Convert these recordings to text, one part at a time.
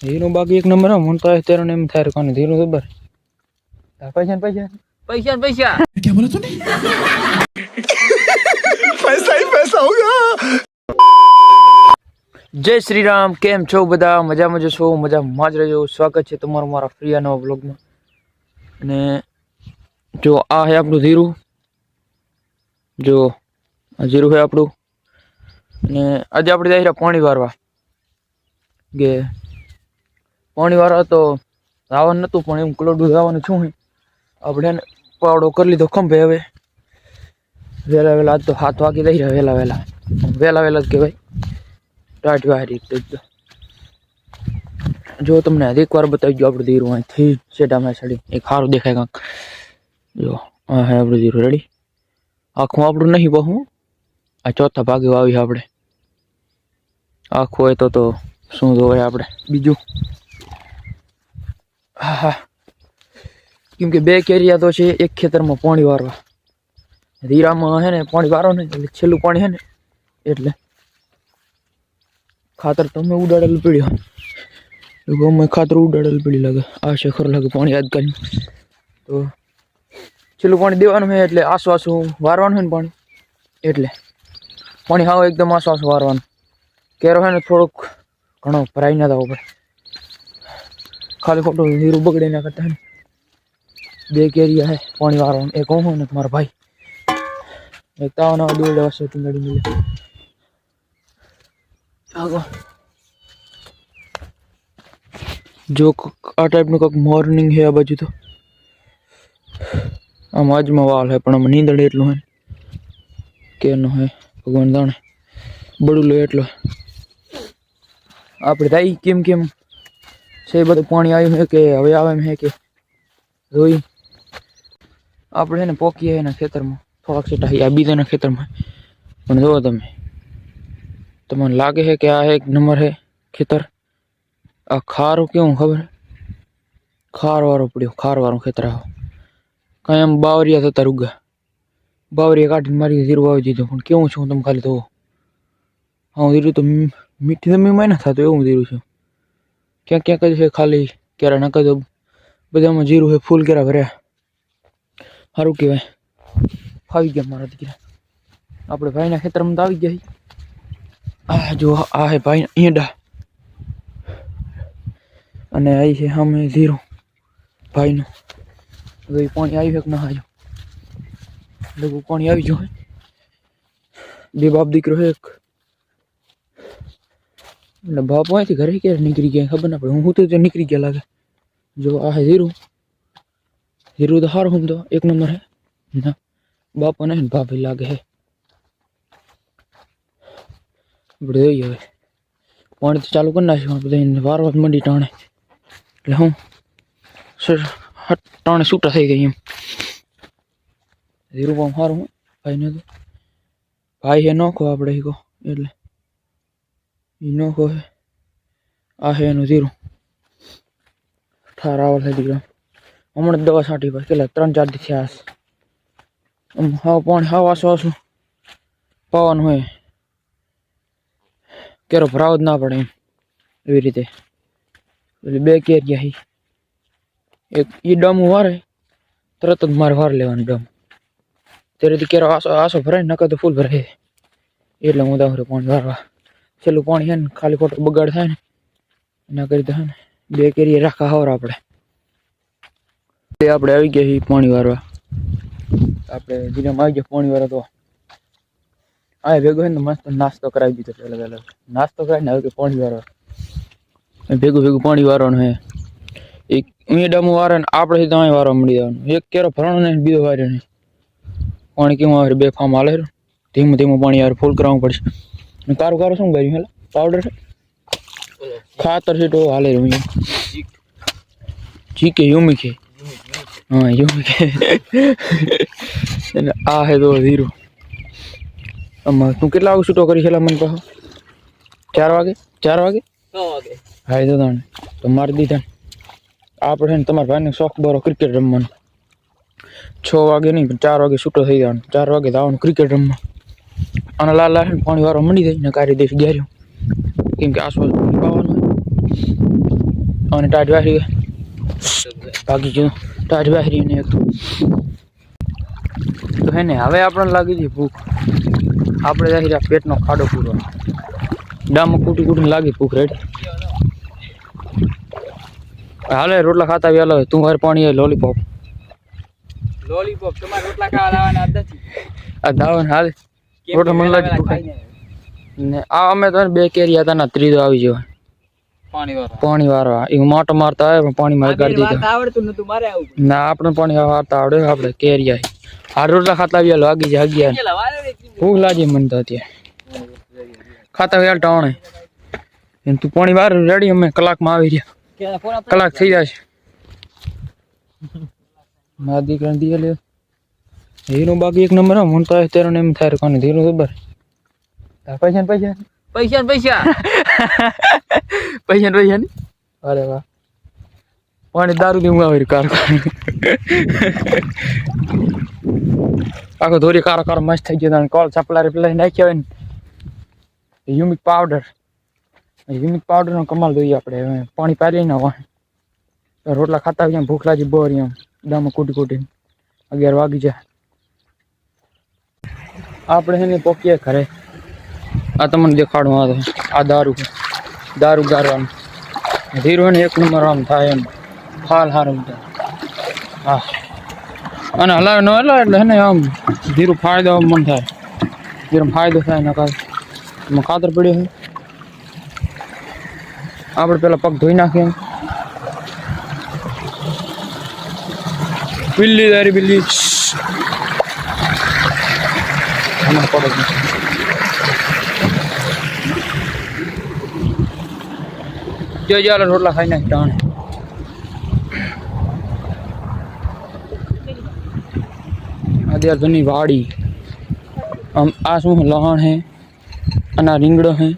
ધીરું બાકી એક નંબર મને તો તેરો ને એમ થાય કોને ધીરું ખબર પૈસા પૈસા પૈસા પૈસા क्या बोला तूने पैसा ही पैसा होगा। જય શ્રી રામ કેમ છો બધા મજામાં જ છો મજામાં જ રહેજો સ્વાગત છે તમારું મારા ફ્રી નવા બ્લોગમાં અને જો આ છે આપણું ધીરું જો આ જીરું છે આપણું અને આજે આપણે જઈ રહ્યા પાણી વારવા કે પાણી વારવા તો આવવાનું નહોતું પણ એમ કલોડું જવાનું છું આપણે એને પાવડો કરી લીધો ખંભે હવે વહેલા વહેલા આજ તો 7 વાગે જઈ રહ્યા વહેલા વહેલા જ કહેવાય ટાટ વારી જો તમને એક વાર બતાવી ગયો આપણું ધીરું અહીંથી સેટામાં સાડી એક સારું દેખાય કાંક જો હા હે આપણું ધીરું રેડી આખું આપણું નહીં બહુ આ ચોથા ભાગે વાવી આપણે આખું હોય તો શું જોવાય આપણે બીજું હા હા કેમ કે બે કેરિયા તો છે એક ખેતરમાં પાણી વારવા ધીરામાં હે ને પાણી વારો ને એટલે છેલ્લું પાણી હે ને એટલે ખાતર તમે ઉડાડેલું પીડ્યું ગમે ખાતર ઉડાડેલું પીડી લાગે આ છે ખરું લાગે પાણી યાદ કરી તો છેલ્લું પાણી દેવાનું હોય એટલે આસવાસું વારવાનું હોય ને પાણી એટલે પાણી હાવ એકદમ આસવાસું વારવાનું કેરો હોય ને થોડુંક ઘણો ભરાઈ ના થવો પડે ખાલી ખોટું ધીરું બગડી ના કરતા ને બે કેરિયા હે પાણી વારવાનું એક હું ને મારા ભાઈ એક તાવના દોડ વાસે ટીંગાડી મળે આગો જો આ ટાઈપનું કંઈક મોર્નિંગ છે આ બાજુ તો આમ આજમાં વાલ હે પણ આમાં નીંદણ એટલું હે કે નો હે ભગવાન જાણે બડું લો એટલો આપણે થાય કેમ કેમ છે બધું પાણી આવ્યું છે કે હવે આવે એમ હે કે જોઈ આપણે એને પોકીએ એના ખેતરમાં થોડાક સેટા આ બીજાના ખેતરમાં પણ જુઓ તમને લાગે છે કે આ એક નંબર છે ખેતર આ ખારું કેવું ખબર ખારવાળો પડ્યો ખારવાળું ખેતર આવો કાંઈ એમ બાવરિયા થતા રૂગા બાવરિયા કાઢીને મારી જીરું વાવી દીધું પણ કેવું છું તમે ખાલી જોવો હા જીરું તો મીઠી જમીનમાં ના થતું એવું જીરું છે ક્યાંક ક્યાંક જ છે ખાલી ક્યારે નાખે તો બધામાં જીરું છે ફૂલ ક્યારે ભર્યા સારું કહેવાય આવી ગયા મારા દીકરા આપણે ભાઈના ખેતરમાં તો આવી ગયા આ જો આ હે ભાઈ ઈંડા અને આ છે સામે ધીરું ભાઈનું હવે પાણી આવ્યું કે ના આવ્યું લગભગ પાણી આવી ગયું બે બાપ દીકરો છે એક એટલે બાપ અહીંથી ઘરે ક્યારે નીકળી ગયા ખબર ના પડે હું તો નીકળી ગયા લાગે જો આ હે ધીરું તો સારું હું તો એક નંબર હે ના બાપા નહીં ભાભી લાગે હે આપણે જોઈએ હવે પાણી તો ચાલુ કરી નાખ્યું બધા વારવાર મંડી ટાણે એટલે હું ટાણે છૂટા થઈ ગઈ એમ ધીરું પામ સારું ભાઈને તો ભાઈ હે નોખો આપણે કહો એટલે એ નોખો હે આ હે એનું ધીરું ઠાર આવડ થઈ ગયો હમણાં દવા છાંટી પર કેટલા 3-4 દી થયા હાવ પાણી હાવ આસું પાવાનું હોય કેરો ભરાવ જ ના પડે એમ એવી રીતે એટલે બે કેરિયા એક એ ડમું વારે તરત જ મારે વાર લેવાનું ડમ ત્યારે કેરો આસો ભરાય નકર તો ફૂલ ભરાય એટલે હું દાવરે પાણી વારવા છેલ્લું પાણી છે ને ખાલી ખોટો બગાડ થાય ને એના કરી હે ને બે કેરિયા રાખા હાવર આપણે આવી ગયા છીએ પાણી વારવા આપણે જીરામાં આવી ગયા પાણી વારવા તો આ ભેગો હોય ને મસ્ત નાસ્તો કરાવી દીધો પહેલા નાસ્તો કરાવીને હવે કે પાણી વારવા ભેગું પાણી વારવાનું હે એક ઈંડામાં વારે ને આપણે સીધા અહીં વારવા મળી જવાનું એક કેરો ભરવાનો ને બીજો વારે નહીં પાણી કેવું આવે બે ફાર્મ હાલે ધીમું પાણી યાર ફૂલ કરાવવું પડશે કારું શું કર્યું હેલા પાવડર છે ખાતર છે તો હાલે રહ્યું જીકે યુમિક છે હા યુમિક આ હે તો ધીરું આમાં તું કેટલા વાગે છૂટો કરી છેલ્લા મને પાછો 4 વાગે 6 વાગે હા તો તાણે તો મારી દીધા આપણે છે ને તમારા ભાઈને શોખ બરો ક્રિકેટ રમવાનો 6 વાગે નહીં પણ 4 વાગે છૂટો થઈ જવાનું 4 વાગે જવાનું ક્રિકેટ રમવા અને લાલ પાણી વાળો મંડી જાય ને કાઢી દઈશ ગેર્યું કેમ કે આસપાસ પાવાનું અને ટાટ વાહરી ભાગી ગયું ટાટ વાહરી ને એક તો હે ને હવે આપણને લાગી ગઈ ભૂખ આપણે જાય પેટનો ખાડો પૂરો ડામાં કૂટી કૂટીને લાગી ભૂખ રેડી હાલે રોટલા ખાતા આવી હાલો તું વાર પાણી લોલીપોપ તમારે રોટલા ખાવા લાવવાના નથી આ દાવન હાલ રોટલા મને લાગી ભૂખ ને આ અમે તો બે કેરી હતા ને ત્રીજો આવી ગયો પાણી વાળવા એ મોટો મારતા આવે પણ પાણી મારી કાઢી દીધો આવડતું નતું મારે આવું ના આપણે પાણી વાળતા આવડે આપણે કેરી આવી આ રોટલા ખાતા આવી હાલો આગી જાય અગિયાર ભૂખ લાગી મને તો અત્યારે ખાતા આવી હાલ ટાણે તું પાણી વાર રેડી અમે કલાકમાં આવી રહ્યા કલાક થઈ જશે મારા દીકરાને દીએ લે હીરો બાકી એક નંબર મને તો તેરો ને એમ થાય કોને ધીરો ખબર પૈસા ને પૈસા પૈસા પૈસા ને પૈસા ને અરે વાહ પાણી દારૂ થી હું આવી કાર આખો ધોરી કારો કારો મસ્ત થઈ ગયો કોલ ચપલા પેલા નાખ્યા હોય ને યુમિક પાવડર નો કમાલ જોઈએ આપણે પાણી પારી ના હોય રોટલા ખાતા આવીએ ભૂખ લાગી બોરી એમ દામાં કૂટી કૂટી 11 વાગી જાય આપણે એને પોકીએ ઘરે આ તમને દેખાડું આ દારૂ ગારવાનું ધીરો ને એક નંબર આમ થાય એમ ફાલ હારું હા અને હલાવે ન હલાવે એટલે હે ને આમ ધીરું ફાયદો મન થાય ધીરો ફાયદો થાય નકા ખાતર પડ્યો છે આપણે પેલા પગ ધોઈ નાખીએ બિલ્લી દારી બિલ્લી હમણાં પડે જો ચાલો રોટલા ખાઈ નાખી ટાણે અત્યારે ઘણી વાડી આમ આ શું લહણ હે અને આ રીંગણો હે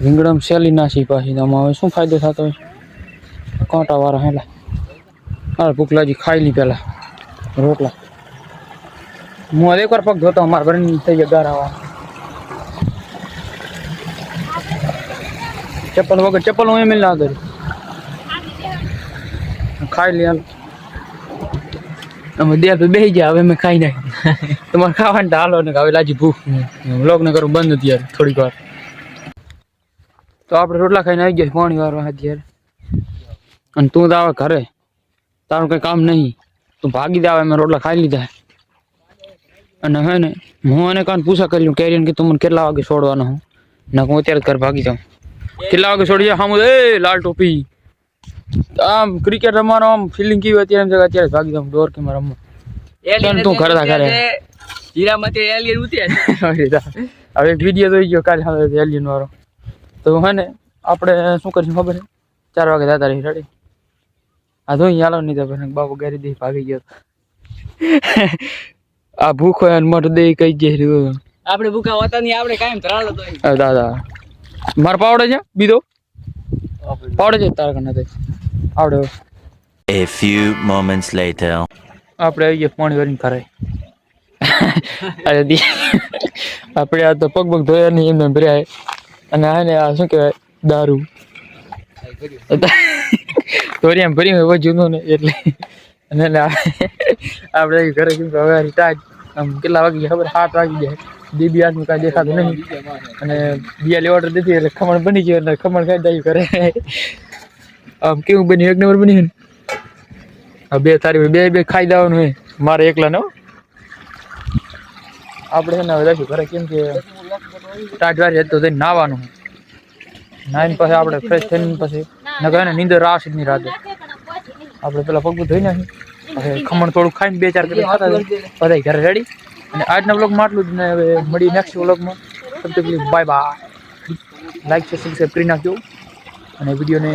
રીંગણામાં સેલી નાસી પાછી તો આમાં હવે શું ફાયદો થતો હોય કાંટા વાળા હેલા હા ભૂખલાજી ખાઈ લી પેલા રોટલા હું એકવાર પગ ધોતો અમારા ભરની થઈ ગયા ગારાવા ચપ્પલ વગર ચપ્પલ હું એમ ના કરું ખાઈ લે અમે દેર બેસી ગયા હવે મેં ખાઈ નાખી તમારે ખાવાનું હાલો ને હવે લાજી ભૂખ વ્લોગ ને કરું બંધ અત્યારે થોડીક વાર તો આપણે રોટલા ખાઈને આવી ગયા પાણી વાળવા અત્યારે અને તું તો આવે ઘરે તારું કંઈ કામ નહીં તું ભાગી દે આવે મેં રોટલા ખાઈ લીધા અને હે ને હું એને કાન પૂછા કર્યું કેરીને કે તું મને કેટલા વાગે છોડવાનો હું ને હું અત્યારે ઘર ભાગી જાઉં કેટલા વાગે છોડી જાય હા એ લાલ ટોપી આમ ક્રિકેટ રમવાનો આમ ફિલિંગ કેવી અત્યારે એમ જગ્યા અત્યારે ભાગી જાઉં ડોર કે મારા રમવા તું ઘરે ઘરે જીરામાંથી એલિયન ઉતર્યા હવે એક વિડીયો જોઈ ગયો કાલે હવે એલિયન વાળો તો હે ને આપણે શું કરીશું ખબર છે 4 વાગે જતા રહી રેડી આ ધોઈ હાલો નહીં તો બાબુ ગારી દે ભાગી ગયો આ ભૂખ હોય મટ દે કઈ જાય આપણે ભૂખા હોતા નહીં આપણે કાયમ ધરાળો તો દાદા મારો પાવડે છે બીજો પાવડે છે તારા કને આવડે A few moments later. આપણે આવી ગયા પાણી ભરીને ખરાય અરે દી આપણે આ તો પગ ધોયા નહીં એમને ભર્યા અને આ ને આ શું કહેવાય દારૂ ધોરી એમ ભરી હોય જૂનો ને એટલે અને આપણે ઘરે હવે ટાઈટ આમ કેટલા વાગી ગયા ખબર 7 વાગી ગયા દીબી આદમી કાંઈ દેખાતું નહીં અને બિયાલી ઓર્ડર દીધી એટલે ખમણ બની ગયો એટલે ખમણ ખાઈ જાય કરે આમ કેવું બન્યું એક નંબર બન્યું ને આ બે તારી બે ખાઈ દેવાનું હોય મારે એકલા ને આપણે છે ને હવે રાખી ઘરે કેમ કે ટાટવારી તો થઈને નાવાનું નાઈને પછી આપણે ફ્રેશ થઈને પછી ન કહે ને નીંદર આવશે જ નહીં રાતે આપણે પેલા પગ ધોઈ નાખી પછી ખમણ થોડું ખાઈને 2-4 કિલો ખાતા બધા ઘરે રેડી અને આજના વ્લોગમાં આટલું જ ને હવે મળી નેક્સ્ટ વ્લોગમાં તબ તક બાય બાય લાઈક છે સબસ્ક્રાઈબ કરી નાખજો અને વિડીયોને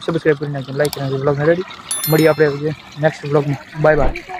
સબસ્ક્રાઈબ કરી નાખજો લાઈક કરી નાખજો વ્લોગને રેડી મળી આપણે નેક્સ્ટ વ્લોગમાં બાય બાય